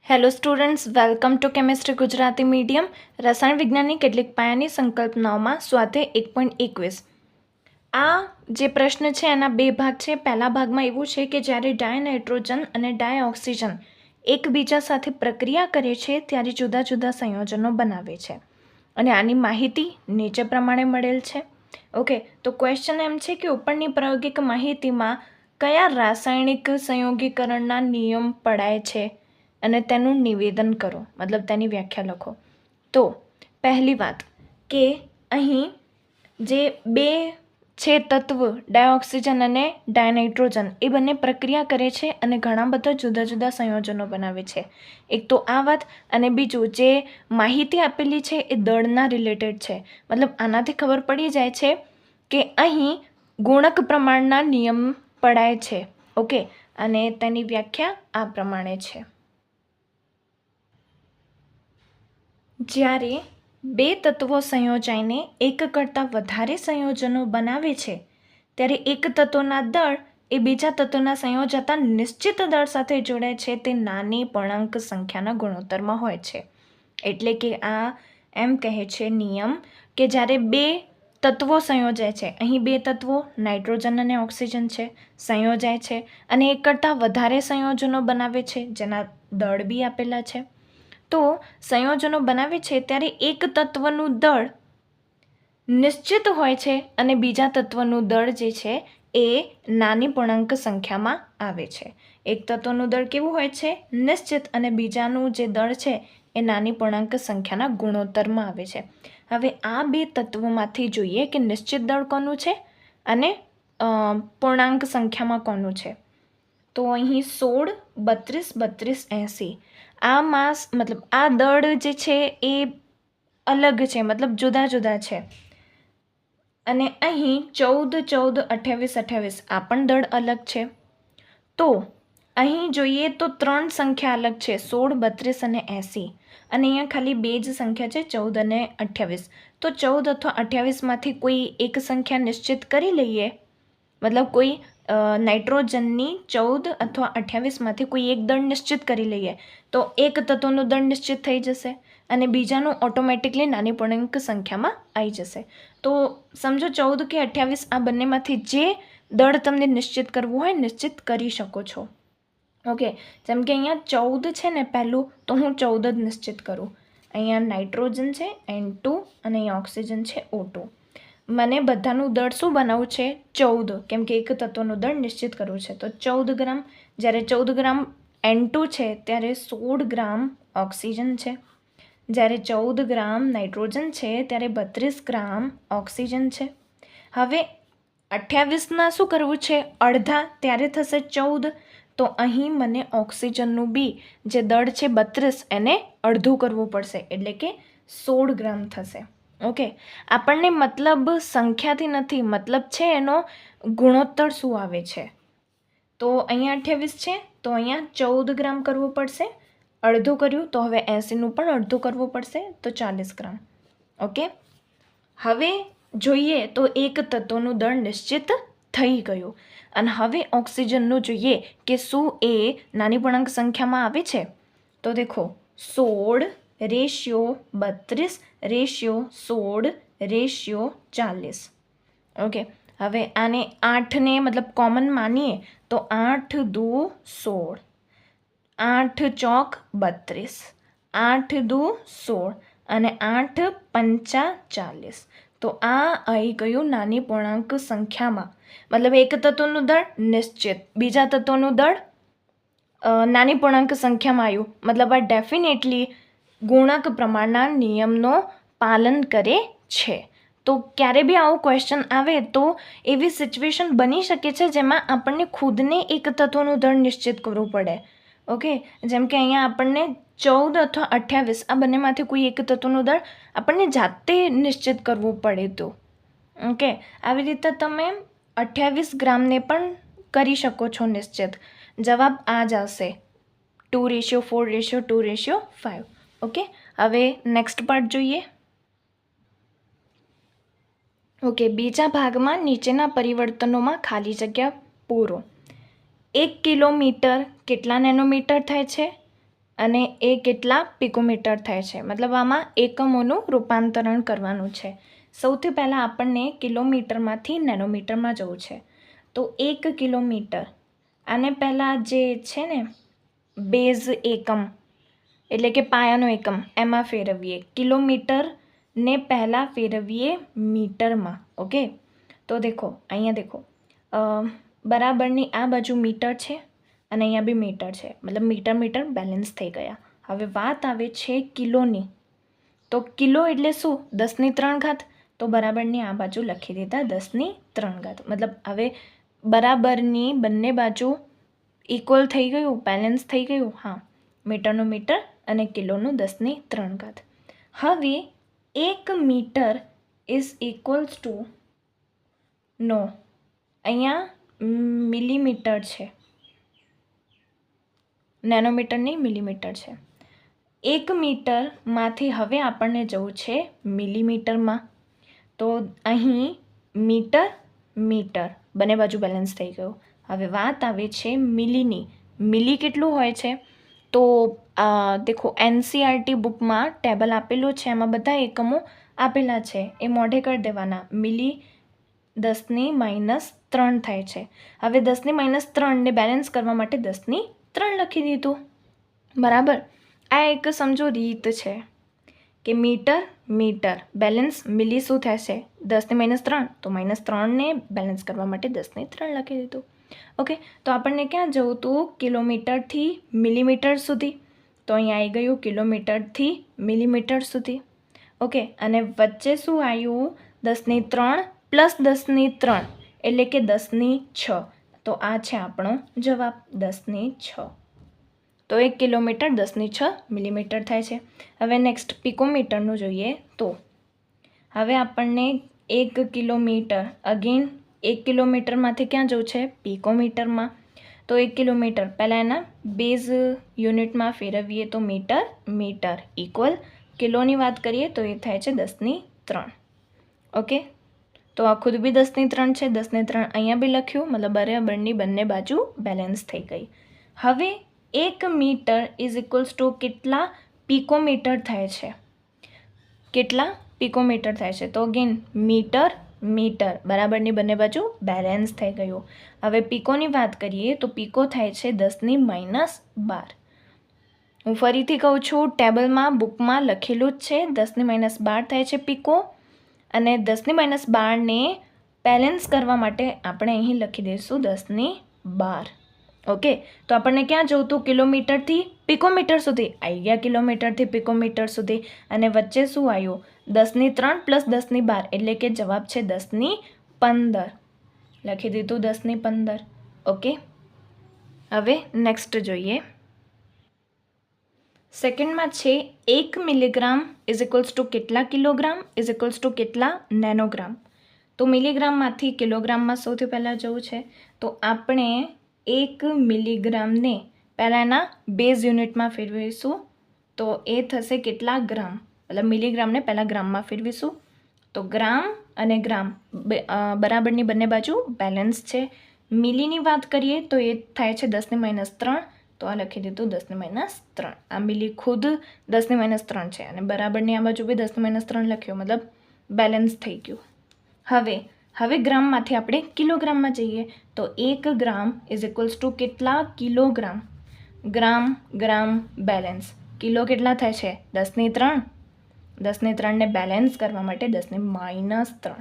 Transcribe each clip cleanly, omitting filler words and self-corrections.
Hello students, welcome to chemistry Gujarati medium. રસાયણ વિજ્ઞાનની કેટલીક પાયાની સંકલ્પનાઓમાં સ્વાધ્યાય 1.21. આ જે પ્રશ્ન છે એના બે ભાગ છે. પહેલા ભાગમાં એવું છે કે જ્યારે ડાયનાઇટ્રોજન અને ડાયઓક્સિજન એકબીજા સાથે પ્રક્રિયા કરે છે ત્યારે જુદા જુદા સંયોજનો બનાવે છે અને આની માહિતી નીચે પ્રમાણે મળેલ છે. ઓકે, તો ક્વેશ્ચન એમ છે કે ઉપરની પ્રાયોગિક માહિતીમાં કયા રાસાયણિક સંયોગીકરણના નિયમ પડાય છે અને તેનું નિવેદન કરો, મતલબ તેની વ્યાખ્યા લખો. તો પહેલી વાત કે અહીં જે બે છે તત્વ ડાયોક્સિજન અને ડાયનાઇટ્રોજન એ બંને પ્રક્રિયા કરે છે અને ઘણા બધા જુદા જુદા સંયોજનો બનાવે છે. એક તો આ વાત, અને બીજું જે માહિતી આપેલી છે એ દળના રિલેટેડ છે. મતલબ આનાથી ખબર પડી જાય છે કે અહીં ગુણક પ્રમાણના નિયમ પડાય છે. ઓકે, અને તેની વ્યાખ્યા આ પ્રમાણે છે. જ્યારે બે તત્વો સંયોજાઈને એક કરતાં વધારે સંયોજનો બનાવે છે ત્યારે એક તત્વના દળ એ બીજા તત્વના સંયોજાતા નિશ્ચિત દળ સાથે જોડાય છે તે નાની પૂર્ણાંક સંખ્યાના ગુણોત્તરમાં હોય છે. એટલે કે આ એમ કહે છે નિયમ કે જ્યારે બે તત્વો સંયોજાય છે, અહીં બે તત્વો નાઇટ્રોજન અને ઓક્સિજન છે, સંયોજાય છે અને એક કરતાં વધારે સંયોજનો બનાવે છે જેના દળ બી આપેલા છે. તો સંયોજનો બનાવે છે ત્યારે એક તત્વનું દળ નિશ્ચિત હોય છે અને બીજા તત્વનું દળ જે છે એ નાની પૂર્ણાંક સંખ્યામાં આવે છે. એક તત્વનું દળ કેવું હોય છે? નિશ્ચિત, અને બીજાનું જે દળ છે એ નાની પૂર્ણાંક સંખ્યાના ગુણોત્તરમાં આવે છે. હવે આ બે તત્વોમાંથી જોઈએ કે નિશ્ચિત દળ કોનું છે અને પૂર્ણાંક સંખ્યામાં કોનું છે. તો અહીં 16, 32, 32, 80 આ માસ મતલબ આ દળ જે છે એ અલગ છે, મતલબ જુદા જુદા છે. અને અહીં 14, 14, 28, 28 આ પણ દળ અલગ છે. તો અહીં જોઈએ તો ત્રણ સંખ્યા અલગ છે, 16, 32 અને 80, અને અહીંયા ખાલી બે જ સંખ્યા છે, 14 અને 28. તો 14 અથવા 28માંથી કોઈ એક સંખ્યા નિશ્ચિત કરી લઈએ, મતલબ કોઈ નાઇટ્રોજનની 14 અથવા 28માંથી કોઈ એક દળ નિશ્ચિત કરી લઈએ તો એક તત્વનું દળ નિશ્ચિત થઈ જશે અને બીજાનું ઓટોમેટિકલી નાની પૂર્ણાંક સંખ્યામાં આવી જશે. તો સમજો 14 કે 28 આ બંનેમાંથી જે દળ તમને નિશ્ચિત કરવું હોય નિશ્ચિત કરી શકો છો. ઓકે, જેમ કે અહીંયા 14 છે ને પહેલું, તો હું 14 જ નિશ્ચિત કરું. અહીંયા નાઇટ્રોજન છે N2 અને અહીંયા ઓક્સિજન છે O2. મને બધાનું દળ શું બનાવવું છે? 14, કેમ કે એક તત્વનું દળ નિશ્ચિત કરવું છે. તો 14 ગ્રામ, જ્યારે 14 ગ્રામ N2 છે ત્યારે 16 ગ્રામ ઓક્સિજન છે. જ્યારે 14 ગ્રામ નાઇટ્રોજન છે ત્યારે 32 ગ્રામ ઓક્સિજન છે. હવે 28ના શું કરવું છે? અડધા, ત્યારે થશે 14. તો અહીં મને ઓક્સિજનનું બી જે દળ છે 32 એને અડધું કરવું પડશે, એટલે કે 16 ગ્રામ થશે. ઓકે, આપણને મતલબ સંખ્યાથી નથી, મતલબ છે એનો ગુણોત્તર શું આવે છે. તો અહીંયા 28 છે તો અહીંયા 14 ગ્રામ કરવું પડશે, અડધું કર્યું તો હવે 80નું પણ અડધું કરવું પડશે, તો 40 ગ્રામ. ઓકે, હવે જોઈએ તો એક તત્વનું દળ નિશ્ચિત થઈ ગયું. અને હવે ઓક્સિજનનું જોઈએ કે શું એ નાની પૂર્ણાંક સંખ્યામાં આવે છે. તો દેખો 16 રેશિયો 32 રેશિયો 16 રેશિયો 40. ઓકે, હવે આને 8ને મતલબ કોમન માનીએ તો 8 દુ 16, 8 ચોક 32, 8 દુ 16 અને 8 પંચા 40. તો આ આવી ગયું નાની પૂર્ણાંક સંખ્યામાં, મતલબ એક તત્વનું દળ નિશ્ચિત, બીજા તત્વનું દળ નાની પૂર્ણાંક સંખ્યામાં આવ્યું, મતલબ આ ડેફિનેટલી ગુણક પ્રમાણના નિયમનો પાલન કરે છે. તો ક્યારે બી આવો ક્વેશ્ચન આવે તો એવી સિચ્યુએશન બની શકે છે જેમાં આપણને ખુદને એક તત્વનું દળ નિશ્ચિત કરવું પડે. ઓકે, જેમ કે અહીંયા આપણને 14 અથવા 28 આ બંનેમાંથી કોઈ એક તત્વનું દળ આપણને જાતે નિશ્ચિત કરવું પડે. તો ઓકે, આવી રીતે તમે 28 ગ્રામને પણ કરી શકો છો નિશ્ચિત. જવાબ આ જ આવશે, 2:4:2:5. ઓકે, હવે નેક્સ્ટ પાર્ટ જોઈએ. ઓકે, બીજા ભાગમાં નીચેના પરિવર્તનોમાં ખાલી જગ્યા પૂરો. 1 કિલોમીટર કેટલા નેનોમીટર થાય છે? અને એ કેટલા પિકોમીટર થાય છે. મતલબ આમાં એકમોનું રૂપાંતરણ કરવાનું છે. સૌથી પહેલાં આપણને કિલોમીટરમાંથી નેનોમીટરમાં જવું છે. તો 1 કિલોમીટર આને પહેલાં જે છે ને બેઝ એકમ એટલે કે પાયાનો એકમ એમાં ફેરવીએ. કિલોમીટરને પહેલાં ફેરવીએ મીટરમાં. ઓકે, તો દેખો અહીંયા દેખો બરાબરની આ બાજુ મીટર છે અને અહીંયા બી મીટર છે. મતલબ મીટર બેલેન્સ થઈ ગયા. હવે વાત આવે છે કિલોની. તો કિલો એટલે શું? 10³ ઘાત. તો બરાબરની આ બાજુ લખી દીધા 10³ ઘાત. મતલબ હવે બરાબરની બંને બાજુ ઇક્વલ થઈ ગયું, બેલેન્સ થઈ ગયું. હા, મીટરનું મીટર અને કિલોનું 10³ ઘાત. હવે 1 મીટર ઇઝ ઇક્વલ્સ ટુ નો અહીંયા મિલીમીટર છે, નેનોમીટર નહીં મિલીમીટર છે. 1 મીટરમાંથી હવે આપણને જવું છે મિલીમીટરમાં. તો અહીં મીટર બંને બાજુ બેલેન્સ થઈ ગયું. હવે વાત આવે છે મિલીની. મિલી કેટલું હોય છે? તો દેખો NCERT બુકમાં ટેબલ આપેલું છે, એમાં બધા એકમો આપેલા છે, એ મોઢે કરી દેવાના. મિલી 10⁻³ થાય છે. હવે 10⁻³ ને બેલેન્સ કરવા માટે 10⁻³ લખી દીધું. બરાબર. આ એક સમજો રીત છે કે મીટર બેલેન્સ મિલી શું થશે? 10⁻³ તો -3 ને બેલેન્સ કરવા માટે 10⁻³ લખી દીધું. ઓકે, તો આપણને ક્યાં જવું હતું? કિલોમીટરથી મિલીમીટર સુધી. તો અહીંયા આવી ગયું કિલોમીટરથી મિલીમીટર સુધી. ઓકે, અને વચ્ચે શું આવ્યું? 10⁻³ પ્લસ 10⁻³ એટલે કે 10�6. તો આ છે આપણો જવાબ 10�6. તો 1 કિલોમીટર 10�6 મિલીમીટર થાય છે. હવે નેક્સ્ટ પિકોમીટરનું જોઈએ. તો હવે આપણને 1 કિલોમીટર અગેન 1 કિલોમીટરમાંથી ક્યાં જવું છે? પિકોમીટરમાં. તો 1 કિલોમીટર પહેલાં એના બેઝ યુનિટમાં ફેરવીએ તો મીટર ઇક્વલ કિલોની વાત કરીએ તો એ થાય છે 10⁻³. ઓકે, તો આ ખુદ બી 10⁻³ છે. 10⁻³ અહીંયા બી લખ્યું, મતલબ બરાબરની બંને બાજુ બેલેન્સ થઈ ગઈ. હવે 1 મીટર ઇઝ ઇક્વલ્સ ટુ કેટલા પિકોમીટર થાય છે? કેટલા પિકોમીટર થાય છે? તો અગેન મીટર બરાબરની બંને બાજુ બેલેન્સ થઈ ગયું. હવે પિકોની વાત કરીએ તો પિકો થાય છે 10⁻12. હું ફરીથી કહું છું, ટેબલમાં બુકમાં લખેલું જ છે 10⁻12 થાય છે પિકો. અને 10⁻12 ને બેલેન્સ કરવા માટે આપણે અહીં લખી દઈશું 10⁻12. ઓકે, તો આપણને ક્યાં જવું હતું? કિલોમીટરથી પિકોમીટર સુધી. આવી ગયા કિલોમીટરથી પિકોમીટર સુધી. અને વચ્ચે શું આવ્યું? 10⁻³ પ્લસ 10⁻12 એટલે કે જવાબ છે 10⁻15. લખી દીધું 10⁻15. ઓકે, હવે નેક્સ્ટ જોઈએ. સેકન્ડમાં છે 1 મિલીગ્રામ ઇઝ ઇક્વલ્સ ટુ કેટલા કિલોગ્રામ ઇઝ ઇક્વલ્સ ટુ કેટલા નેનોગ્રામ. તો મિલીગ્રામમાંથી કિલોગ્રામમાં સૌથી પહેલાં જવું છે. તો આપણે 1 મિલીગ્રામને પહેલાં એના બેઝ યુનિટમાં ફેરવીશું. તો એ થશે કેટલા ગ્રામ? મતલબ મિલીગ્રામને પહેલાં ગ્રામમાં ફેરવીશું. તો ગ્રામ અને ગ્રામ બરાબરની બંને બાજુ બેલેન્સ છે. મિલીની વાત કરીએ તો એ થાય છે 10⁻³ તો આ લખી દીધું 10⁻3. આ મિલી ખુદ 10⁻3 છે અને બરાબરની આ બાજુ બી 10⁻3 લખ્યો, મતલબ બેલેન્સ થઈ ગયું. હવે ગ્રામમાંથી આપણે કિલોગ્રામમાં જઈએ. તો 1 ગ્રામ ઇઝ ઇક્વલ્સ ટુ કેટલા કિલોગ્રામ? ગ્રામ બેલેન્સ. કિલો કેટલા થાય છે? 10⁻3. 10⁻3 ને બેલેન્સ કરવા માટે 10⁻³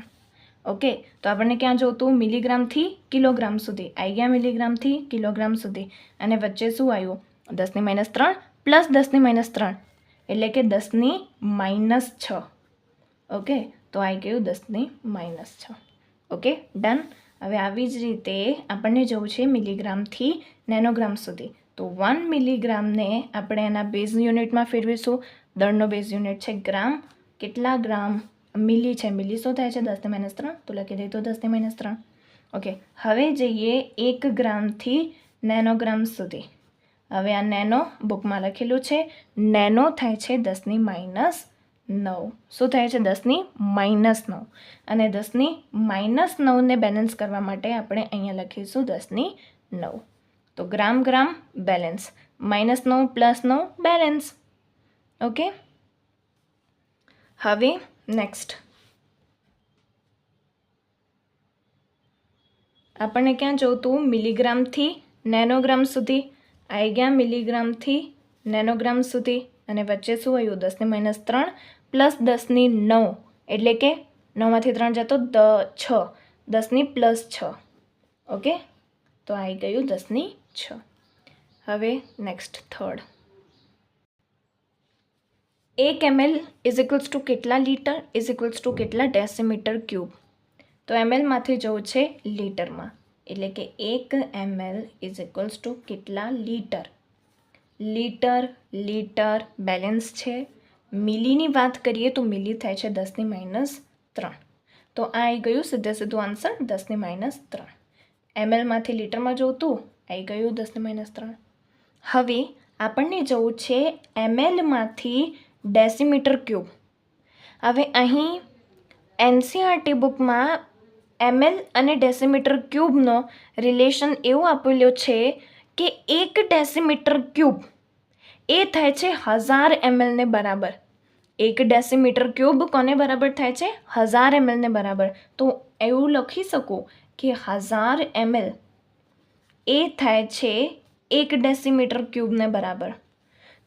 ઓકે, તો આપણને ક્યાં જોતું? મિલીગ્રામથી કિલોગ્રામ સુધી. આવી ગયા મિલીગ્રામથી કિલોગ્રામ સુધી. અને વચ્ચે શું આવ્યું? 10⁻³ પ્લસ 10⁻3 એટલે કે 10⁻6. ઓકે, તો આવી ગયું 10⁻6. Okay, done. હવે આવી જ રીતે આપણને જવું છે મિલીગ્રામથી નેનોગ્રામ સુધી. તો 1 મિલીગ્રામને આપણે એના બેઝ યુનિટમાં ફેરવીશું. દળનો બેઝ યુનિટ છે ગ્રામ. કેટલા ગ્રામ? મિલી છે. મિલી શું થાય છે? 10⁻3 તો લખી દઈએ તો 10⁻3. ઓકે, હવે જઈએ 1 ગ્રામથી નેનોગ્રામ સુધી. હવે આ નેનો બુકમાં લખેલું છે. નેનો થાય છે 10⁻9. શું થાય છે? 10⁻9. અને 10⁻9 ને બેલેન્સ કરવા માટે આપણે અહીંયા લખીશું 10⁻9. તો ગ્રામ બેલેન્સ. -9 + 9 બેલેન્સ. ઓકે, હવે નેક્સ્ટ આપણને ક્યાં જોતું? મિલીગ્રામથી નેનોગ્રામ સુધી. આવી ગયા મિલીગ્રામથી નેનોગ્રામ સુધી, અને વચ્ચે શું આવ્યું? 10⁻³ + 10⁹ એટલે કે 9માંથી 3 જતો 6, 10⁻+6. ઓકે, તો આવી ગયું 10�6. હવે નેક્સ્ટ થર્ડ. 1 ml = કેટલા લીટર = કેટલા ડેસીમીટર ક્યુબ? તો mlમાંથી જવું છે લીટરમાં, એટલે કે 1 ml = કેટલા લીટર? લીટર બેલેન્સ છે. મિલીની વાત કરીએ તો મિલી થાય છે 10⁻3. તો આ આવી ગયું સીધું આન્સર 10⁻3. mlમાંથી લીટરમાં જોતું, આવી ગયું 10⁻3. હવે આપણને જવું છે mlમાંથી ડેસીમીટર ક્યુબ. હવે અહીં NCERT બુકમાં ml અને ડેસીમીટર ક્યુબનો રિલેશન એવું આપેલો છે કે 1 ડેસીમીટર ક્યુબ એ થાય છે 1000 ml ને બરાબર. 1 ડેસીમીટર ક્યુબ કોને બરાબર થાય છે? 1000 ml ને બરાબર. તો એવું લખી શકું કે 1000 ml એ થાય છે 1 ડેસીમીટર ક્યુબને બરાબર.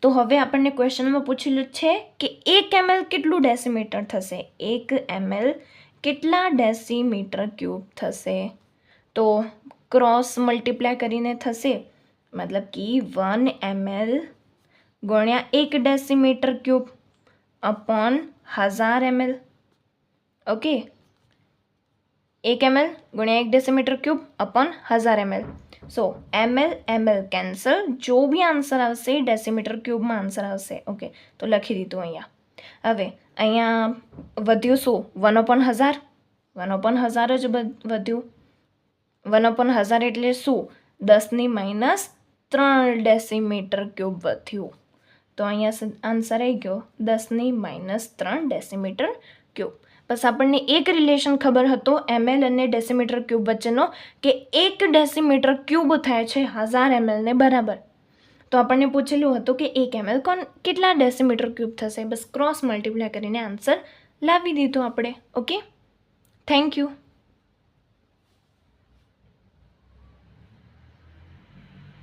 તો હવે આપણને ક્વેશ્ચનમાં પૂછેલું છે કે 1 ml કેટલું ડેસીમીટર થશે? 1 ml કેટલા ડેસીમીટર ક્યુબ થશે? તો ક્રોસ મલ્ટીપ્લાય કરીને થશે, મતલબ કે 1 ml ગુણ્યા 1 decimetre cube upon 1000 ml. Okay, 1 ml ગુણ્યા 1 ડેસીમીટર ક્યુબ અપોન 1000 ml. સો ml કેન્સલ, જો બી આન્સર આવશે ડેસીમીટર ક્યુબમાં આન્સર આવશે. ઓકે, તો લખી દીધું અહીંયા. હવે અહીંયા વધ્યું શું? 1/1000. 1/1000 જ વધ્યું. 1/1000 એટલે શું? 10⁻³ ડેસીમીટર ક્યુબ વધ્યું. તો અહીંયા આન્સર આવી ગયો 10⁻³ ડેસીમીટર ક્યુબ. બસ આપણને એક રિલેશન ખબર હતો ml અને ડેસીમીટર ક્યુબ વચ્ચેનો, કે 1 ડેસીમીટર ક્યુબ થાય છે 1000 ml ને બરાબર. તો આપણને પૂછેલું હતું કે 1 ml કેટલા ડેસીમીટર ક્યુબ થશે? બસ ક્રોસ મલ્ટીપ્લાય કરીને આન્સર લાવી દીધો આપણે. Okay, thank you.